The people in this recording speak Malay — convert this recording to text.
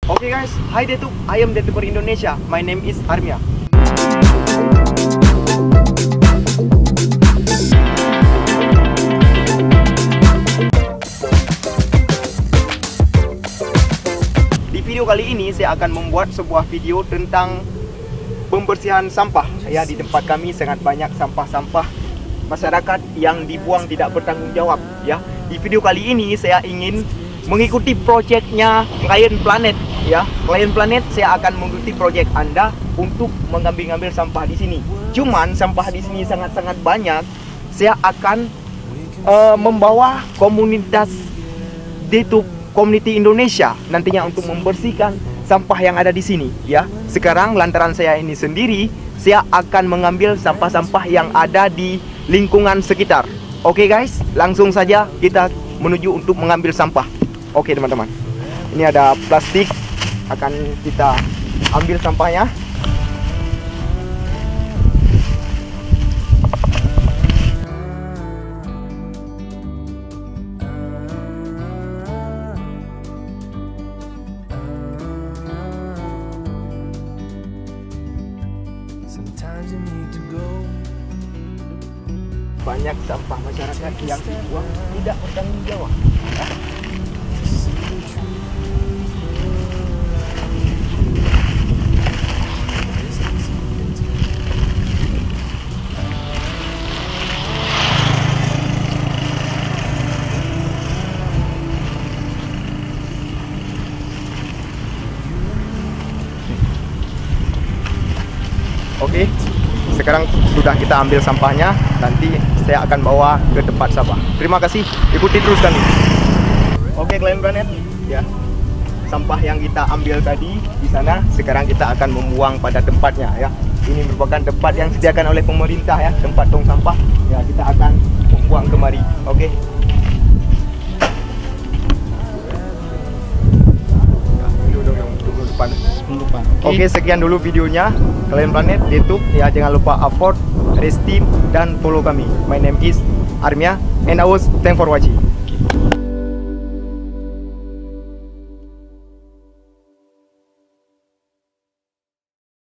Okay guys, hi Detuk, I am Detuk Indonesia. My name is Armia. Di video kali ini saya akan membuat sebuah video tentang pembersihan sampah. Ya, di tempat kami sangat banyak sampah-sampah masyarakat yang dibuang tidak bertanggung jawab. Ya, di video kali ini saya ingin mengikuti proyeknya Klien Planet. Ya, Klien Planet, saya akan mengikuti proyek Anda untuk mengambil sampah di sini. Cuman sampah di sini sangat-sangat banyak. Saya akan membawa komunitas Detuk Community Indonesia nantinya untuk membersihkan sampah yang ada di sini. Ya, sekarang lantaran saya ini sendiri, saya akan mengambil sampah-sampah yang ada di lingkungan sekitar. Oke guys, langsung saja kita menuju untuk mengambil sampah. Oke teman-teman, ini ada plastik, akan kita ambil sampahnya. Banyak sampah masyarakat yang dibuang tidak bertanggung jawab. Oke, sekarang sudah kita ambil sampahnya. Nanti saya akan bawa ke tempat sampah. Terima kasih, ikuti terus kami. Oke, Klien Planet, ya. Sampah yang kita ambil tadi di sana, sekarang kita akan membuang pada tempatnya, ya. Ini merupakan tempat yang disediakan oleh pemerintah, ya, tempat tong sampah. Ya, kita akan membuang kemari. Oke. Oke, sekian dulu videonya Klien Planet Detuk. Ya, jangan lupa upvote, resteam, dan follow kami. My name is Armia and I was thanks for watching.